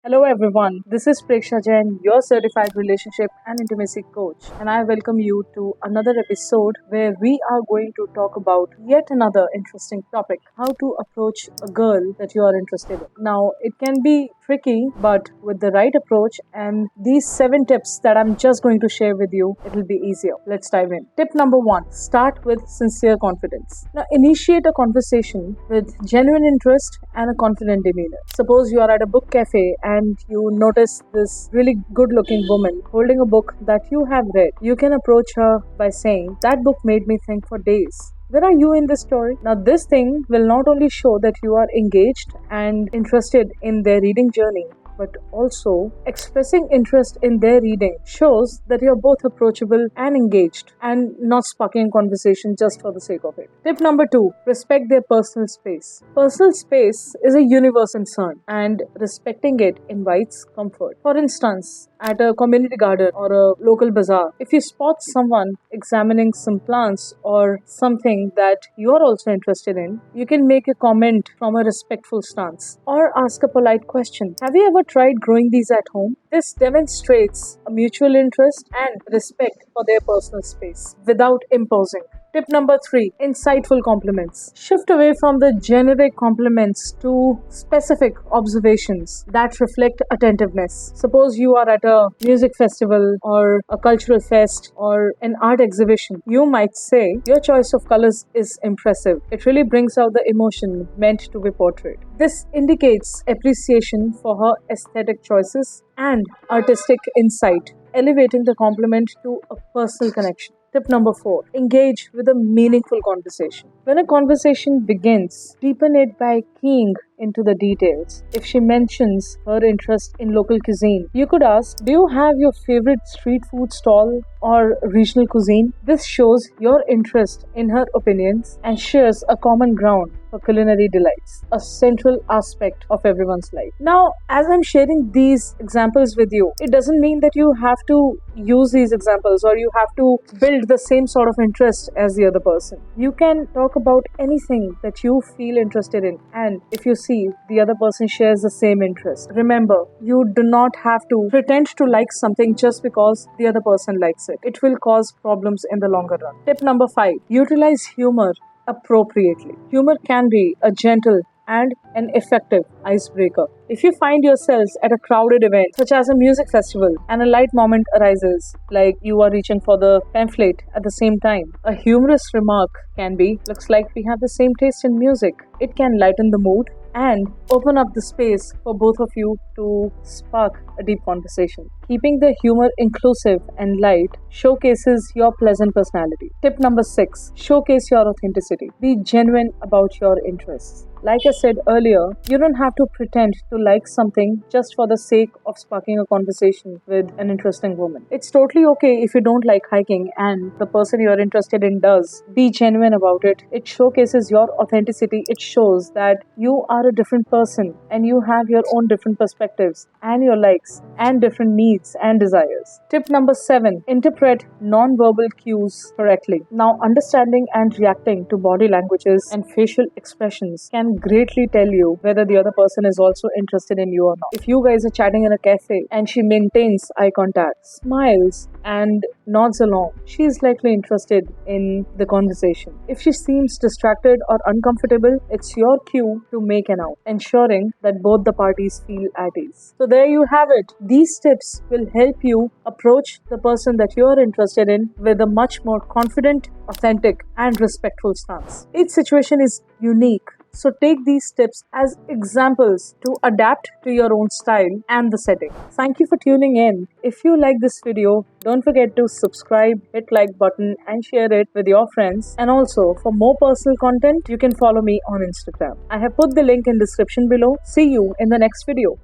Hello everyone, this is Preksha Jain, your certified relationship and intimacy coach, and I welcome you to another episode where we are going to talk about yet another interesting topic, how to approach a girl that you are interested in. Now, it can be tricky, but with the right approach and these 7 tips that I'm just going to share with you, it'll be easier. Let's dive in. Tip number 1, start with sincere confidence. Now, initiate a conversation with genuine interest and a confident demeanor. Suppose you are at a book cafe and you notice this really good looking woman holding a book that you have read. You can approach her by saying, "That book made me think for days. Where are you in this story?" Now, this thing will not only show that you are engaged and interested in their reading journey, but also expressing interest in their reading shows that you're both approachable and engaged and not sparking conversation just for the sake of it. Tip number 2, respect their personal space. Personal space is a universal concern and respecting it invites comfort. For instance, at a community garden or a local bazaar, if you spot someone examining some plants or something that you are also interested in, you can make a comment from a respectful stance or ask a polite question. Have you ever tried growing these at home? This demonstrates a mutual interest and respect for their personal space without imposing. Tip number 3, insightful compliments. Shift away from the generic compliments to specific observations that reflect attentiveness. Suppose you are at a music festival or a cultural fest or an art exhibition. You might say, "Your choice of colors is impressive. It really brings out the emotion meant to be portrayed." This indicates appreciation for her aesthetic choices and artistic insight, elevating the compliment to a personal connection. Tip number 4, engage with a meaningful conversation. When a conversation begins, deepen it by keying into the details. If she mentions her interest in local cuisine, you could ask, "Do you have your favorite street food stall or regional cuisine?" This shows your interest in her opinions and shares a common ground for culinary delights, a central aspect of everyone's life. Now, as I'm sharing these examples with you, it doesn't mean that you have to use these examples or you have to build the same sort of interest as the other person. You can talk about anything that you feel interested in, and if you see the other person shares the same interest, remember, you do not have to pretend to like something just because the other person likes it. It will cause problems in the longer run. Tip number 5, utilize humor appropriately. Humor can be a gentle and an effective icebreaker. If you find yourselves at a crowded event, such as a music festival, and a light moment arises, like you are reaching for the pamphlet at the same time, a humorous remark can be, "Looks like we have the same taste in music." It can lighten the mood and open up the space for both of you to spark a deep conversation. Keeping the humor inclusive and light showcases your pleasant personality. Tip number 6, showcase your authenticity. Be genuine about your interests. Like I said earlier, you don't have to pretend to like something just for the sake of sparking a conversation with an interesting woman. It's totally okay if you don't like hiking and the person you're interested in does. Be genuine about it. It showcases your authenticity. It shows that you are a different person and you have your own different perspectives and your likes and different needs and desires. Tip number 7, interpret non-verbal cues correctly. Now, understanding and reacting to body languages and facial expressions can greatly tell you whether the other person is also interested in you or not. If you guys are chatting in a cafe and she maintains eye contact, smiles, and nods along, she is likely interested in the conversation. If she seems distracted or uncomfortable, it's your cue to make an out, ensuring that both the parties feel at ease. So there you have it. These tips will help you approach the person that you are interested in with a much more confident, authentic, and respectful stance. Each situation is unique, so take these tips as examples to adapt to your own style and the setting. Thank you for tuning in. If you like this video, don't forget to subscribe, hit like button and share it with your friends. And also, for more personal content, you can follow me on Instagram. I have put the link in description below. See you in the next video.